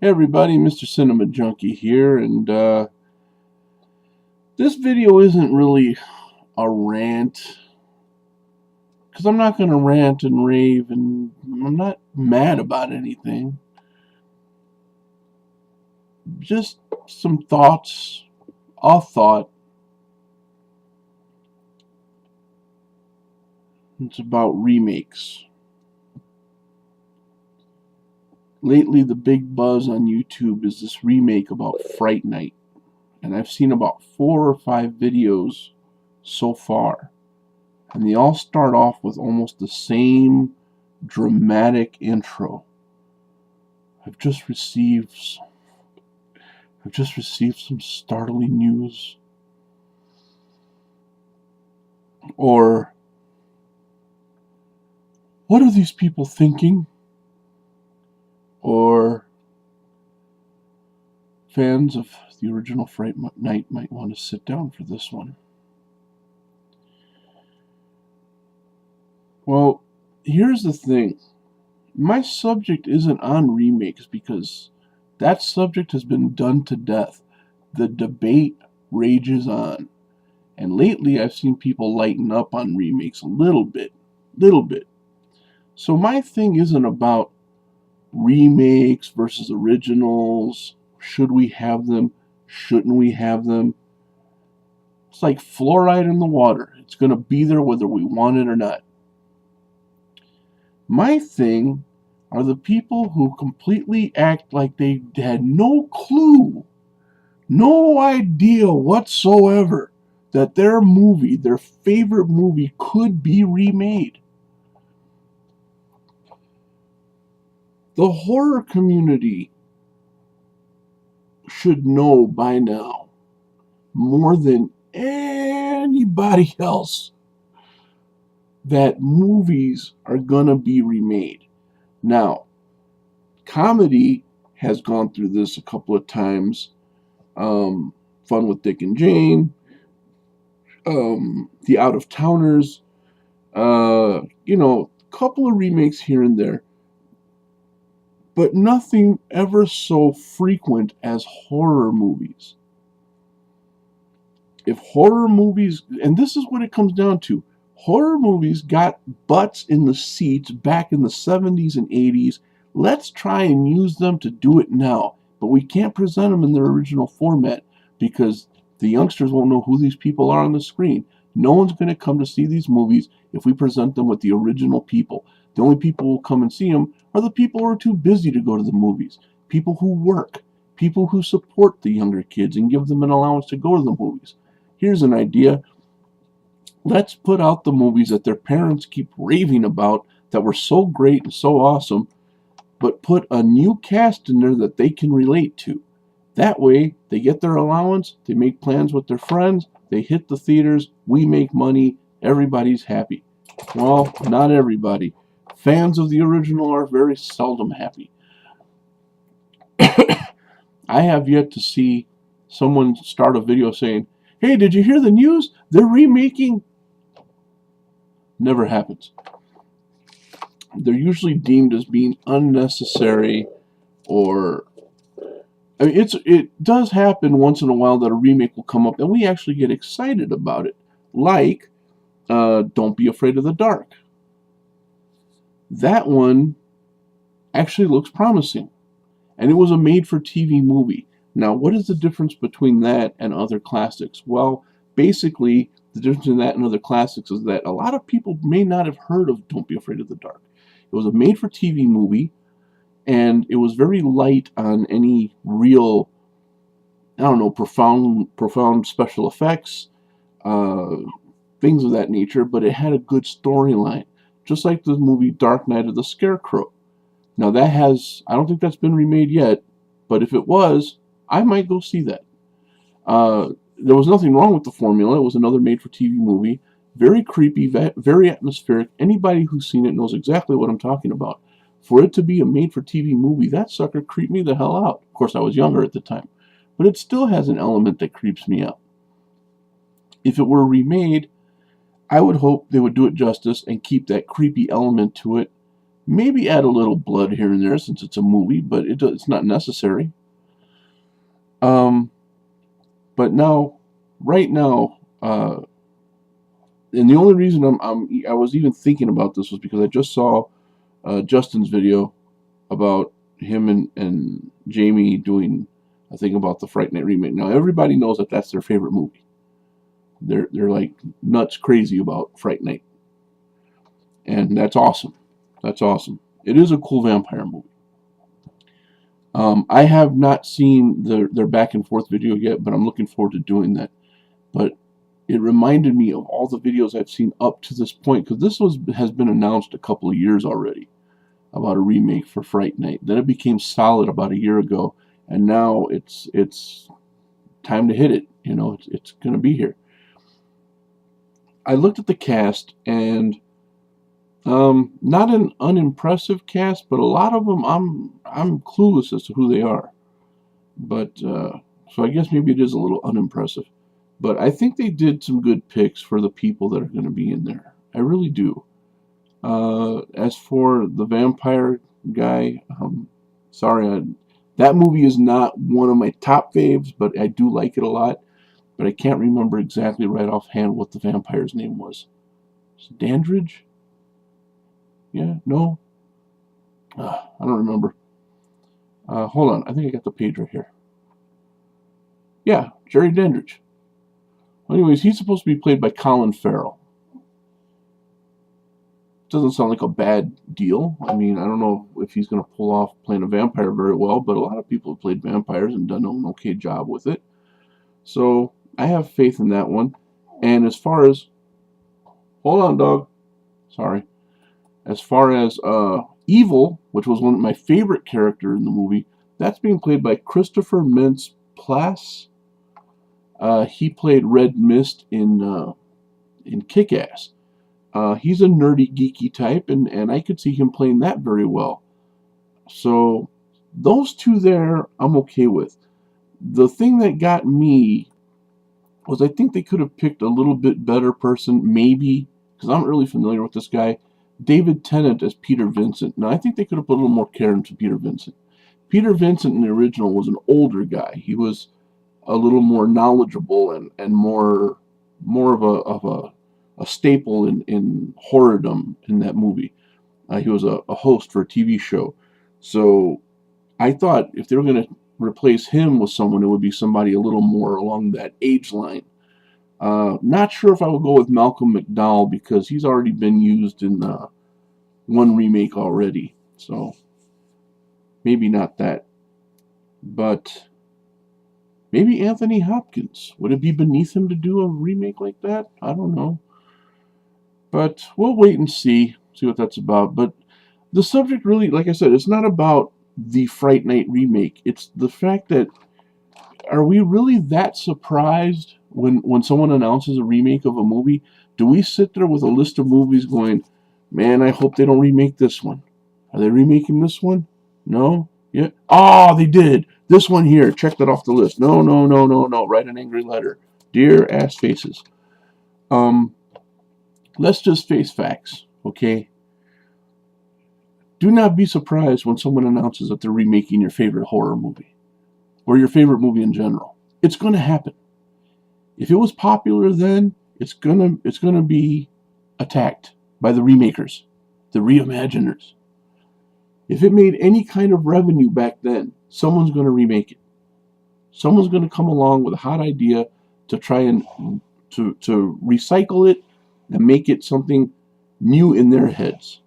Hey everybody, Mr. Cinema Junkie here, and this video isn't really a rant, because I'm not going to rant and rave, and I'm not mad about anything. Just some thoughts, a thought. It's about remakes. Lately, the big buzz on YouTube is this remake about Fright Night. And I've seen about 4 or 5 videos so far. And they all start off with almost the same dramatic intro. I've just received some startling news. Or, what are these people thinking? Or, fans of the original Fright Night might want to sit down for this one. Well, here's the thing. My subject isn't on remakes because that subject has been done to death. The debate rages on. And lately I've seen people lighten up on remakes a little bit. So my thing isn't about remakes versus originals. Should we have them? Shouldn't we have them? It's like fluoride in the water. It's going to be there whether we want it or not. My thing are the people who completely act like they had no clue, no idea whatsoever that their movie, their favorite movie, could be remade. The horror community should know by now, more than anybody else, that movies are gonna be remade. Now, comedy has gone through this a couple of times. Fun with Dick and Jane, The Out of Towners, a couple of remakes here and there, but nothing ever so frequent as horror movies. If horror movies, and this is what it comes down to, horror movies got butts in the seats back in the 70s and 80s. Let's try and use them to do it now. But we can't present them in their original format because the youngsters won't know who these people are on the screen. No one's going to come to see these movies if we present them with the original people. The only people who will come and see them are the people who are too busy to go to the movies. People who work. People who support the younger kids and give them an allowance to go to the movies. Here's an idea. Let's put out the movies that their parents keep raving about that were so great and so awesome, but put a new cast in there that they can relate to. That way, they get their allowance, they make plans with their friends, they hit the theaters, we make money, everybody's happy. Well, not everybody. Fans of the original are very seldom happy. I have yet to see someone start a video saying, "Hey, did you hear the news? They're remaking." Never happens. They're usually deemed as being unnecessary, or I mean, it does happen once in a while that a remake will come up and we actually get excited about it. Like, Don't Be Afraid of the Dark. That one actually looks promising. And it was a made-for-TV movie. Now, what is the difference between that and other classics? Well, basically, the difference in that and other classics is that a lot of people may not have heard of Don't Be Afraid of the Dark. It was a made-for-TV movie, and it was very light on any real, profound special effects, things of that nature, but it had a good storyline, just like the movie Dark Night of the Scarecrow. Now I don't think that's been remade yet, but if it was, I might go see that. There was nothing wrong with the formula. It was another made-for-TV movie. Very creepy, very atmospheric. Anybody who's seen it knows exactly what I'm talking about. For it to be a made-for-TV movie, that sucker creeped me the hell out. Of course, I was younger at the time. But it still has an element that creeps me out. If it were remade, I would hope they would do it justice and keep that creepy element to it, Maybe add a little blood here and there since it's a movie, but it's not necessary. Um, but now, right now, and the only reason I was even thinking about this was because I just saw Justin's video about him and Jamie doing a thing about the Fright Night remake. Now everybody knows that that's their favorite movie. They're like nuts crazy about Fright Night, and that's awesome. That's awesome. It is a cool vampire movie. I have not seen their back and forth video yet, but I'm looking forward to doing that. But it reminded me of all the videos I've seen up to this point, because has been announced a couple of years already about a remake for Fright Night. Then it became solid about a year ago, and now it's time to hit it. You know, it's going to be here. I looked at the cast, and not an unimpressive cast, but a lot of them I'm clueless as to who they are. But so I guess maybe it is a little unimpressive. But I think they did some good picks for the people that are going to be in there. I really do. As for the vampire guy, sorry, that movie is not one of my top faves, but I do like it a lot. But I can't remember exactly right offhand what the vampire's name was. Is it Dandridge? Yeah, no? I don't remember. Hold on, I think I got the page right here. Yeah, Jerry Dandridge. Anyways, he's supposed to be played by Colin Farrell. Doesn't sound like a bad deal. I mean, I don't know if he's going to pull off playing a vampire very well, but a lot of people have played vampires and done an okay job with it. So I have faith in that one. And as far as, hold on, dog. Sorry. As far as Evil, which was one of my favorite characters in the movie, that's being played by Christopher Mintz-Plasse. He played Red Mist in Kick-Ass. He's a nerdy, geeky type, and I could see him playing that very well. So those two there, I'm okay with. The thing that got me was I think they could have picked a little bit better person, maybe, because I'm not really familiar with this guy, David Tennant as Peter Vincent. Now, I think they could have put a little more care into Peter Vincent. Peter Vincent in the original was an older guy. He was a little more knowledgeable and more of a staple in horrordom in that movie. He was a host for a TV show. So I thought if they were going to replace him with someone, it would be somebody a little more along that age line. Not sure if I would go with Malcolm McDowell because he's already been used in one remake already. So maybe not that. But maybe Anthony Hopkins. Would it be beneath him to do a remake like that? I don't know. But we'll wait and see what that's about. But the subject really, like I said, it's not about the Fright Night remake. It's the fact that, are we really that surprised when someone announces a remake of a movie? Do we sit there with a list of movies going, man, I hope they don't remake this one? Are they remaking this one? No? Yeah? Oh, they did. This one here. Check that off the list. No, no, no, no, no. Write an angry letter. Dear ass faces. Let's just face facts, okay? Do not be surprised when someone announces that they're remaking your favorite horror movie or your favorite movie in general. It's going to happen. If it was popular then, it's gonna be attacked by the remakers, the reimaginers. If it made any kind of revenue back then, someone's going to remake it. Someone's going to come along with a hot idea to try and to recycle it and make it something new in their heads.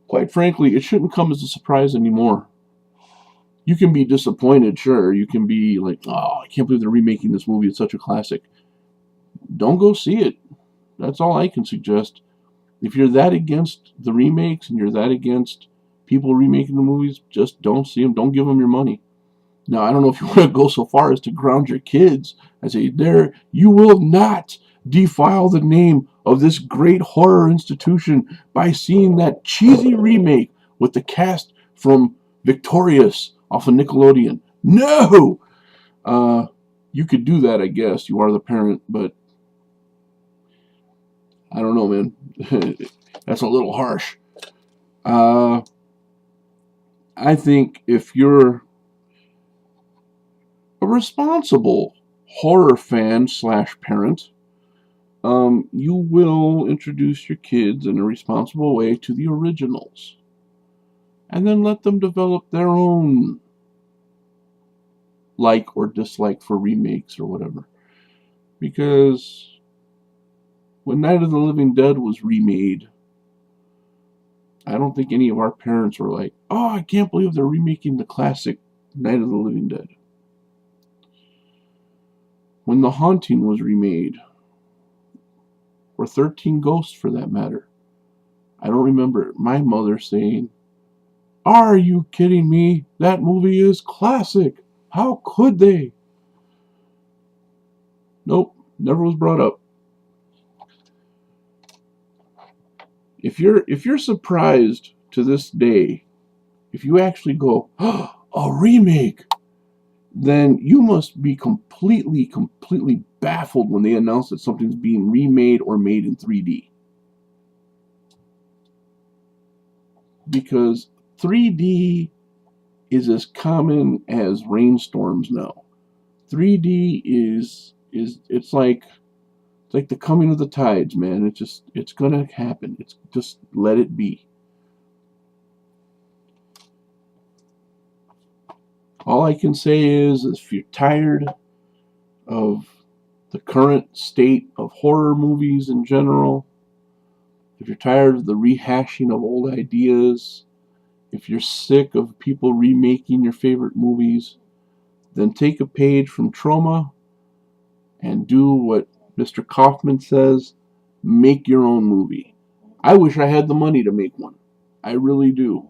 Quite frankly, it shouldn't come as a surprise anymore. You can be disappointed, sure. You can be like, oh, I can't believe they're remaking this movie. It's such a classic. Don't go see it. That's all I can suggest. If you're that against the remakes and you're that against people remaking the movies, just don't see them. Don't give them your money. Now, I don't know if you want to go so far as to ground your kids and say, there, you will not defile the name of this great horror institution by seeing that cheesy remake with the cast from Victorious off of Nickelodeon. No! You could do that, I guess. You are the parent, but I don't know, man. That's a little harsh. I think if you're a responsible horror fan slash parent, you will introduce your kids in a responsible way to the originals, and then let them develop their own like or dislike for remakes or whatever. Because when Night of the Living Dead was remade, I don't think any of our parents were like, oh, I can't believe they're remaking the classic Night of the Living Dead. When The Haunting was remade, or 13 Ghosts for that matter, I don't remember my mother saying, are you kidding me? That movie is classic. How could they? Nope, never was brought up. If you're surprised to this day, if you actually go, oh, a remake, then you must be completely baffled when they announce that something's being remade or made in 3D. Because 3D is as common as rainstorms now. 3D is it's like the coming of the tides, man. It's gonna happen. It's just let it be. All I can say is if you're tired of the current state of horror movies in general, if you're tired of the rehashing of old ideas, if you're sick of people remaking your favorite movies, then take a page from Trauma and do what Mr. Kaufman says, make your own movie. I wish I had the money to make one. I really do.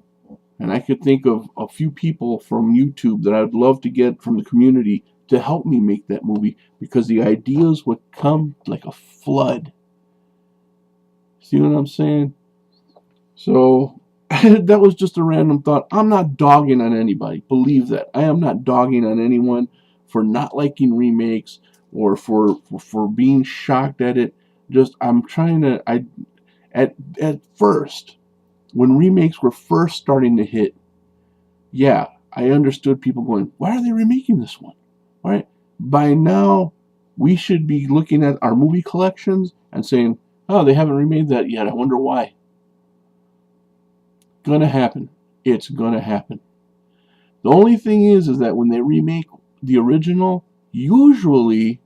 And I could think of a few people from YouTube that I'd love to get from the community to help me make that movie, because the ideas would come like a flood. See what I'm saying? So that was just a random thought. I'm not dogging on anybody. Believe that. I am not dogging on anyone for not liking remakes or for being shocked at it. Just I'm trying to at first, when remakes were first starting to hit, yeah, I understood people going, why are they remaking this one? All right. By now, we should be looking at our movie collections and saying, oh, they haven't remade that yet. I wonder why. Gonna happen. It's gonna happen. The only thing is that when they remake the original, usually,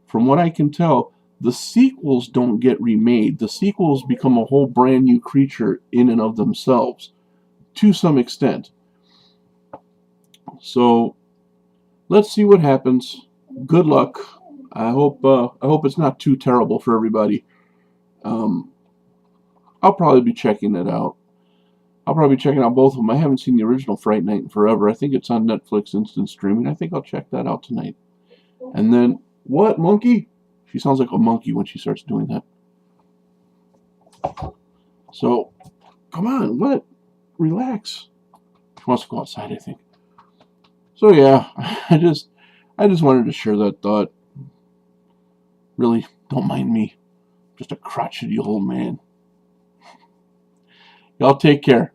from what I can tell, the sequels don't get remade. The sequels become a whole brand new creature in and of themselves, to some extent. So let's see what happens. Good luck. I hope it's not too terrible for everybody. I'll probably be checking it out. I'll probably be checking out both of them. I haven't seen the original Fright Night in forever. I think it's on Netflix instant streaming. I think I'll check that out tonight. And then, what, monkey? She sounds like a monkey when she starts doing that. So, come on, what? Relax. She wants to go outside, I think. So yeah, I just wanted to share that thought. Really, don't mind me. Just a crotchety old man. Y'all take care.